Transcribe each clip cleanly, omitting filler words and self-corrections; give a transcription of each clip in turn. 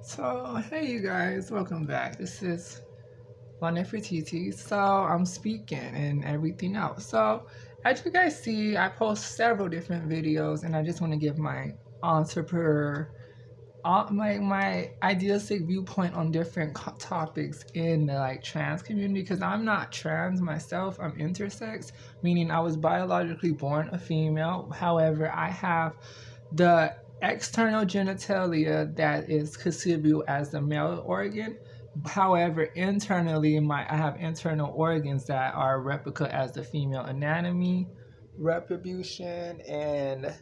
So, hey you guys, welcome back. This is Nefertiti. So, I'm speaking and everything else. So, as you guys see, I post several different videos and I just want to give my entrepreneur, my idealistic viewpoint on different topics in the trans community because I'm not trans myself. I'm intersex, meaning I was biologically born a female. However, I have the external genitalia that is considered as the male organ. However, internally, I have internal organs that are replica as the female anatomy, reproduction, and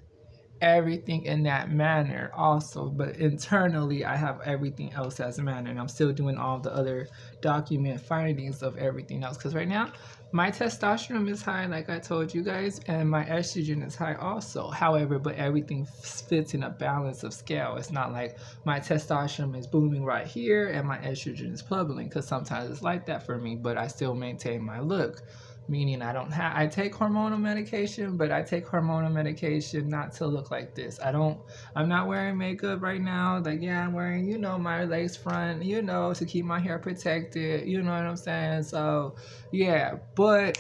everything in that manner also. But internally, I have everything else as a manner, and I'm still doing all the other document findings of everything else. Because right now, my testosterone is high, like I told you guys, and my estrogen is high also. However, but everything fits in a balance of scale. It's not like my testosterone is booming right here and my estrogen is plummeting, because sometimes it's like that for me, but I still maintain my look. Meaning I take hormonal medication, but I take hormonal medication not to look like this. I'm not wearing makeup right now. Like, yeah, I'm wearing, my lace front, to keep my hair protected. You know what I'm saying? So, yeah, but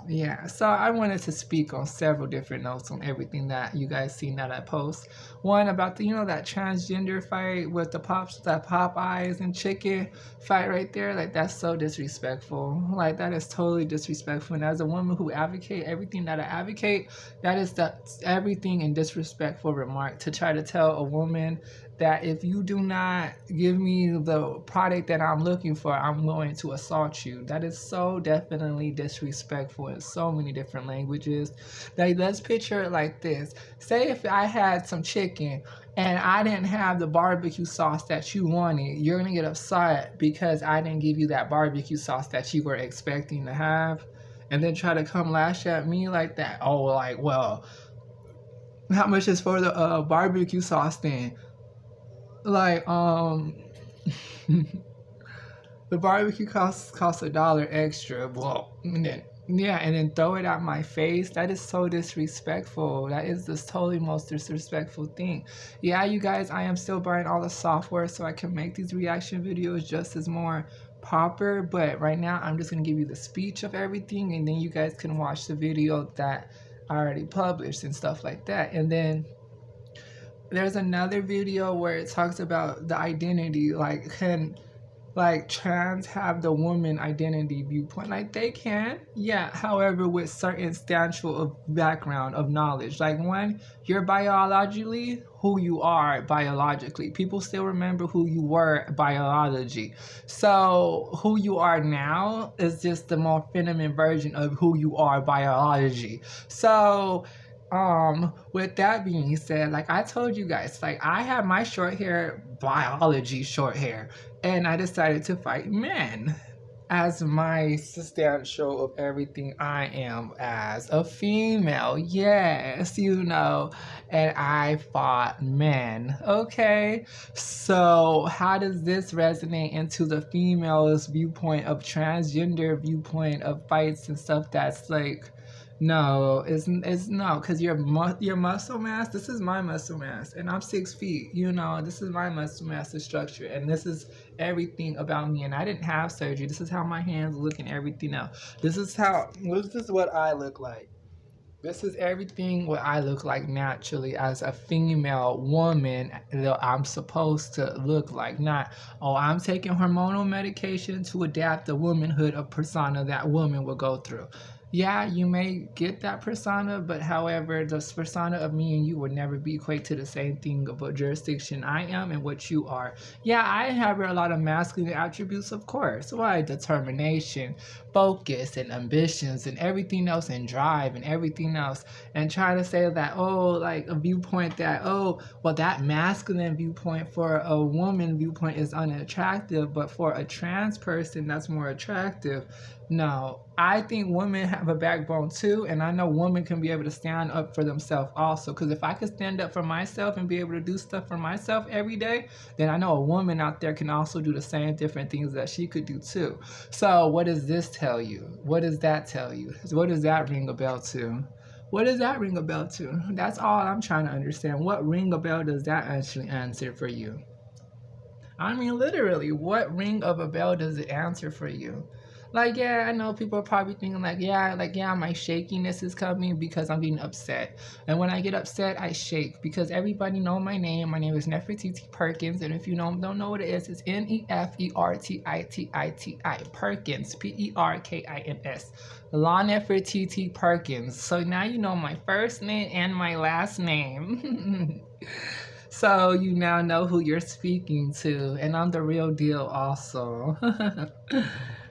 yeah, so I wanted to speak on several different notes on everything that you guys seen that I post. One about the that transgender fight with that Popeyes and chicken fight right there. Like, that's so disrespectful. Like, that is totally disrespectful. And as a woman who advocate everything that I advocate, that is everything in disrespectful remark to try to tell a woman that if you do not give me the product that I'm looking for, I'm going to assault you. That is so definitely disrespectful in so many different languages. Like, let's picture it like this. Say if I had some chicken and I didn't have the barbecue sauce that you wanted, you're going to get upset because I didn't give you that barbecue sauce that you were expecting to have, and then try to come lash at me like that. Oh, like, well, how much is for the barbecue sauce then? Like, the barbecue costs $1 extra. Well, and then throw it at my face. That is so disrespectful. That is the totally most disrespectful thing. Yeah, you guys, I am still buying all the software so I can make these reaction videos just as more proper. But right now, I'm just gonna give you the speech of everything, and then you guys can watch the video that I already published and stuff like that. And then there's another video where it talks about the identity, like, can trans have the woman identity viewpoint? Like, they can, yeah, however, with certain substantial of background of knowledge. Like, one, you're biologically who you are biologically. People still remember who you were biology. So who you are now is just the more feminine version of who you are biology. So with that being said, like I told you guys, like, I have my short hair, biology short hair, and I decided to fight men as my substantial of everything I am as a female. Yes, and I fought men. Okay, so how does this resonate into the female's viewpoint of transgender viewpoint of fights and stuff? That's like, no, it's no, because your muscle mass, this is my muscle mass, and I'm 6 feet, this is my muscle mass and structure, and this is everything about me, and I didn't have surgery. This is how my hands look and everything else. This is what I look like. This is everything what I look like naturally as a female woman that I'm supposed to look like. Not, oh, I'm taking hormonal medication to adapt the womanhood of persona that woman will go through. Yeah, you may get that persona, but however, the persona of me and you will never be equate to the same thing of what jurisdiction I am and what you are. Yeah, I have a lot of masculine attributes, of course. Why? Determination, focus, and ambitions, and everything else, and drive, and everything else. And try to say that, oh, like a viewpoint that, oh, well, that masculine viewpoint for a woman viewpoint is unattractive, but for a trans person, that's more attractive. No, I think women have a backbone too, and I know women can be able to stand up for themselves also. Because if I could stand up for myself and be able to do stuff for myself every day, then I know a woman out there can also do the same different things that she could do too. So what does this tell you? What does that tell you? What does that ring a bell to? What does that ring a bell to? That's all I'm trying to understand. What ring a bell does that actually answer for you? I mean, literally, what ring of a bell does it answer for you? Like, yeah, I know people are probably thinking, like, yeah, my shakiness is coming because I'm getting upset. And when I get upset, I shake because everybody know my name. My name is Nefertiti Perkins. And if you don't know what it is, it's Nefertiti Perkins, Perkins. La Nefertiti Perkins. So now you know my first name and my last name. So you now know who you're speaking to, and I'm the real deal also.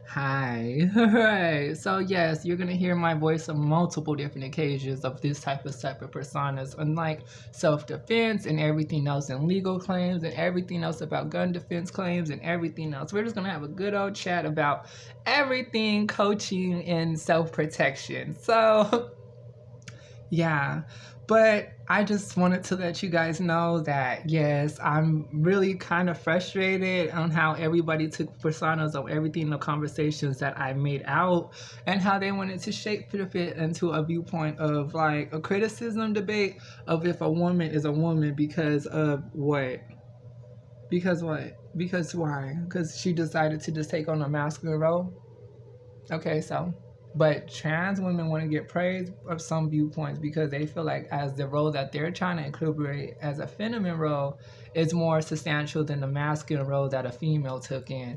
Hi. Alright. So yes, you're gonna hear my voice on multiple different occasions of this type of separate personas, unlike self-defense and everything else and legal claims and everything else about gun defense claims and everything else. We're just gonna have a good old chat about everything coaching and self-protection. So yeah, but I just wanted to let you guys know that yes, I'm really kind of frustrated on how everybody took personas of everything in the conversations that I made out and how they wanted to shape it into a viewpoint of like a criticism debate of if a woman is a woman because of what? Because what? Because why? Because she decided to just take on a masculine role? Okay, so, but trans women want to get praise of some viewpoints because they feel like as the role that they're trying to incorporate as a feminine role is more substantial than the masculine role that a female took in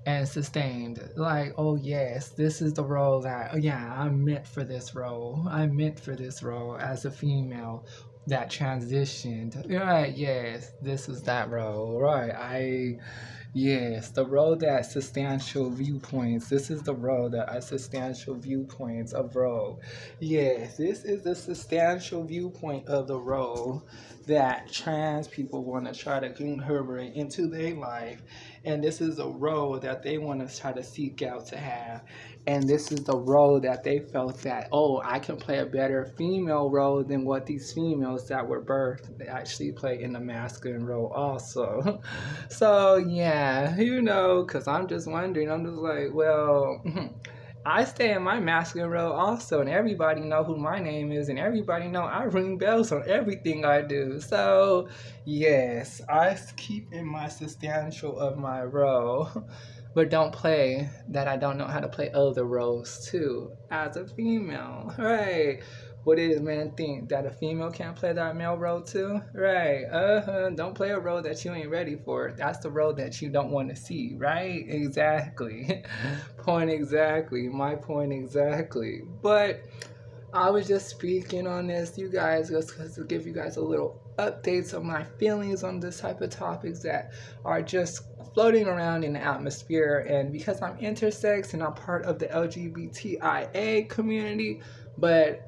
and sustained. Like, oh yes, this is the role that, oh, yeah, I'm meant for this role. I'm meant for this role as a female that transitioned. Right, yes, this is that role. Right, yes, the road that substantial viewpoints. This is the road that are substantial viewpoints of role. Yes, this is the substantial viewpoint of the role that trans people want to try to incorporate into their life. And this is a role that they want to try to seek out to have. And this is the role that they felt that, oh, I can play a better female role than what these females that were birthed actually play in the masculine role also. So, yeah, because I'm just wondering, I'm just like, well, I stay in my masculine role also, and everybody know who my name is, and everybody know I ring bells on everything I do. So, yes, I keep in my substantial of my role, but don't play that I don't know how to play other roles too as a female, right? What did man think that a female can't play that male role too? Right? Don't play a role that you ain't ready for. That's the role that you don't want to see, right? Exactly. Point exactly. My point exactly. But I was just speaking on this, you guys, just to give you guys a little updates of my feelings on this type of topics that are just floating around in the atmosphere. And because I'm intersex and I'm part of the LGBTIA community, but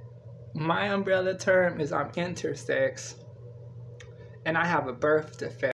my umbrella term is I'm intersex and I have a birth defect.